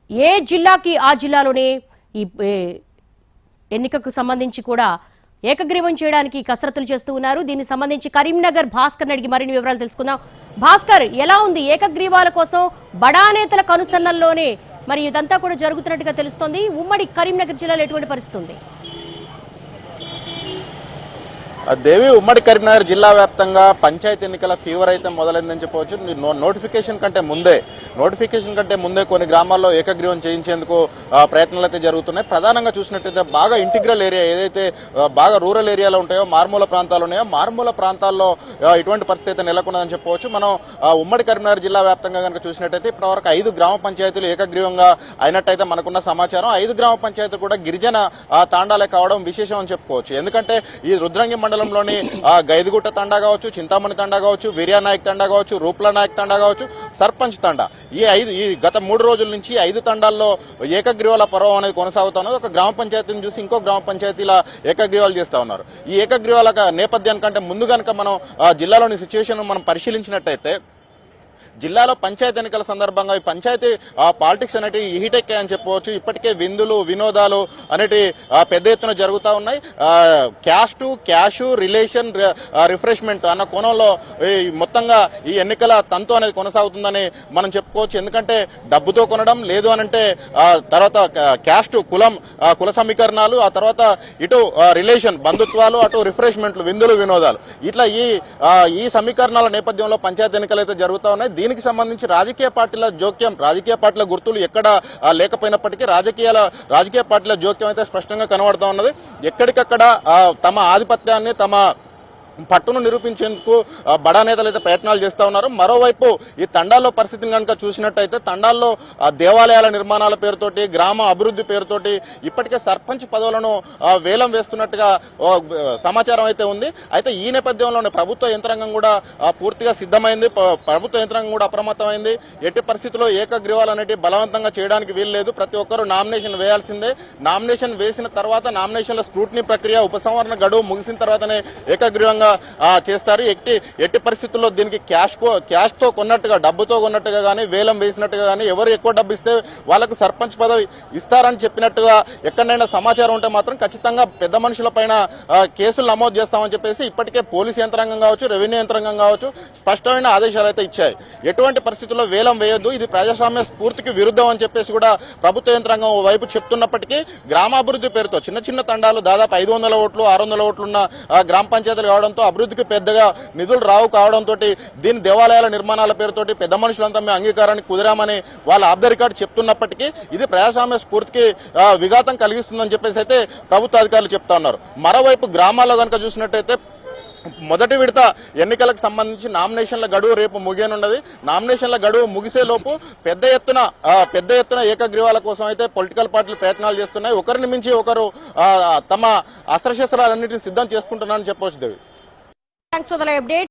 ఏ జిల్లాకి ఆ జిల్లాలోనే ఈ ఎన్నికకు సంబంధించి కూడా ఏకగ్రీవం చేయడానికి కసరత్తులు చేస్తూ ఉన్నారు. దీనికి సంబంధించి కరీంనగర్ భాస్కర్ అడిగి మరిన్ని వివరాలు తెలుసుకుందాం. భాస్కర్, ఎలా ఉంది ఏకగ్రీవాల కోసం బడా నేతల కనుసన్నల్లోనే మరి ఇదంతా కూడా జరుగుతున్నట్టుగా తెలుస్తోంది. ఉమ్మడి కరీంనగర్ జిల్లాలో ఎటువంటి పరిస్థితి ఉంది? దేవి, ఉమ్మడి కరీంనగర్ జిల్లా వ్యాప్తంగా పంచాయతీ ఎన్నికల ఫీవర్ అయితే మొదలైందని చెప్పవచ్చు. నోటిఫికేషన్ కంటే ముందే కొన్ని గ్రామాల్లో ఏకగ్రీవం చేయించేందుకు ప్రయత్నాలు అయితే జరుగుతున్నాయి. ప్రధానంగా చూసినట్టయితే బాగా ఇంటిగ్రల్ ఏరియా ఏదైతే బాగా రూరల్ ఏరియాలో ఉంటాయో, మారుమూల ప్రాంతాలు ఉన్నాయో, మారుమూల ప్రాంతాల్లో ఇటువంటి పరిస్థితి అయితే నెలకొన్నదని చెప్పవచ్చు. మనం ఉమ్మడి కరీంనగర్ జిల్లా వ్యాప్తంగా కనుక చూసినట్టయితే ఇప్పటివరకు 5 గ్రామ పంచాయతీలు ఏకగ్రీవంగా అయినట్టయితే మనకున్న సమాచారం. 5 గ్రామ పంచాయతీలు కూడా గిరిజన తాండాలే కావడం విశేషం అని చెప్పుకోవచ్చు. ఎందుకంటే ఈ రుద్రంగి మండలంలోని గైదుగుట్ట తండా కావచ్చు, చింతామణి తండా కావచ్చు, వీర్యానాయక్ తండా కావచ్చు, రూప్ల నాయక్ తండా కావచ్చు, సర్పంచ్ తండా, ఈ గత 3 రోజుల నుంచి 5 తండాల్లో ఏకగ్రీవాల పర్వం అనేది కొనసాగుతున్నది. ఒక గ్రామ పంచాయతీని చూసి ఇంకో గ్రామ పంచాయతీల ఏకగ్రీవాలు చేస్తా ఉన్నారు. ఈ ఏకగ్రీవాల నేపథ్యానికంటే ముందు కనుక మనం జిల్లాలోని సిచ్యువేషన్ మనం పరిశీలించినట్టయితే జిల్లాలో పంచాయతీ ఎన్నికల సందర్భంగా ఈ పంచాయతీ పాలిటిక్స్ అనేవి హీటెక్కాయని చెప్పవచ్చు. ఇప్పటికే విందులు వినోదాలు అనేటి పెద్ద ఎత్తున జరుగుతూ ఉన్నాయి. క్యాష్ రిలేషన్ రిఫ్రెష్మెంట్ అన్న కోణంలో మొత్తంగా ఈ ఎన్నికల తంతు అనేది కొనసాగుతుందని మనం చెప్పుకోవచ్చు. ఎందుకంటే డబ్బుతో కొనడం లేదు అనంటే తర్వాత క్యాస్ట్ కుల సమీకరణాలు, ఆ తర్వాత ఇటు రిలేషన్ బంధుత్వాలు, అటు రిఫ్రెష్మెంట్లు విందులు వినోదాలు, ఇట్లా ఈ సమీకరణాల నేపథ్యంలో పంచాయతీ ఎన్నికలు అయితే జరుగుతూ ఉన్నాయి. దీనికి సంబంధించి రాజకీయ పార్టీల జోక్యం, రాజకీయ పార్టీల గుర్తులు ఎక్కడ లేకపోయినప్పటికీ రాజకీయ పార్టీల జోక్యం అయితే స్పష్టంగా కనబడుతూ ఉన్నది. ఎక్కడికక్కడ తమ ఆధిపత్యాన్ని, తమ పట్టును నిరూపించేందుకు బడా నేతలు అయితే ప్రయత్నాలు చేస్తూ ఉన్నారు. మరోవైపు ఈ తండాల్లో పరిస్థితిని కనుక చూసినట్టయితే తండాల్లో దేవాలయాల నిర్మాణాల పేరుతోటి, గ్రామ అభివృద్ధి పేరుతోటి ఇప్పటికే సర్పంచ్ పదవులను వేలం వేస్తున్నట్టుగా సమాచారం అయితే ఉంది. అయితే ఈ నేపథ్యంలోనే ప్రభుత్వ యంత్రాంగం కూడా పూర్తిగా సిద్ధమైంది. ప్రభుత్వ యంత్రాంగం కూడా అప్రమత్తమైంది. ఎట్టి పరిస్థితుల్లో ఏకగ్రీవాలు అనేవి బలవంతంగా చేయడానికి వీల్లేదు. ప్రతి ఒక్కరూ నామినేషన్ వేయాల్సిందే. నామినేషన్ వేసిన తర్వాత నామినేషన్ల స్క్రూటినీ ప్రక్రియ, ఉపసంహరణ గడువు ముగిసిన తర్వాతనే ఏకగ్రీవంగా చేస్తారు. ఎట్టి పరిస్థితుల్లో దీనికి క్యాష్ తో కొన్నట్టుగా, డబ్బుతో కొన్నట్టుగా కానీ, వేలం వేసినట్టుగా కానీ, ఎవరు ఎక్కువ డబ్బు ఇస్తే వాళ్ళకు సర్పంచ్ పదవి ఇస్తారని చెప్పినట్టుగా ఎక్కడైనా సమాచారం ఉంటే మాత్రం ఖచ్చితంగా పెద్ద మనుషుల పైన కేసులు నమోదు చేస్తామని చెప్పేసి ఇప్పటికే పోలీసు యంత్రాంగం కావచ్చు, రెవెన్యూ యంత్రాంగం కావచ్చు స్పష్టమైన ఆదేశాలు అయితే ఇచ్చాయి. ఎటువంటి పరిస్థితుల్లో వేలం వేయొద్దు, ఇది ప్రజాస్వామ్య స్ఫూర్తికి విరుద్ధం అని చెప్పేసి కూడా ప్రభుత్వ యంత్రాంగం వైపు చెప్తున్నప్పటికీ గ్రామాభివృద్ధి పేరుతో చిన్న చిన్న తండాలు దాదాపు 500 ఓట్లు 600 ఓట్లున్న గ్రామ పంచాయతీలు కావడంతో అభివృద్ధికి పెద్దగా నిధులు రావు కావడంతో దీని దేవాలయాల నిర్మాణాల పేరుతోటి పెద్ద మనుషులంతా మేము అంగీకారానికి కుదిరామని వాళ్ళ ఆఫ్ ద రికార్డు చెప్తున్నప్పటికీ ఇది ప్రజాస్వామ్య స్ఫూర్తికి విఘాతం కలిగిస్తుందని చెప్పేసి అయితే ప్రభుత్వ అధికారులు చెప్తా ఉన్నారు. మరోవైపు గ్రామాల్లో కనుక చూసినట్టయితే మొదటి విడత ఎన్నికలకు సంబంధించి నామినేషన్ల గడువు రేపు ముగియనున్నది. నామినేషన్ల గడువు ముగిసేలోపు పెద్ద ఎత్తున ఏకగ్రీవాల కోసం అయితే పొలిటికల్ పార్టీలు ప్రయత్నాలు చేస్తున్నాయి. ఒకరిని మించి ఒకరు తమ అస్త్రశస్త్రాలన్నింటినీ సిద్ధం చేసుకుంటున్నారని చెప్పవచ్చు. దేవి, థాంక్స్ ఫర్ ద అప్డేట్.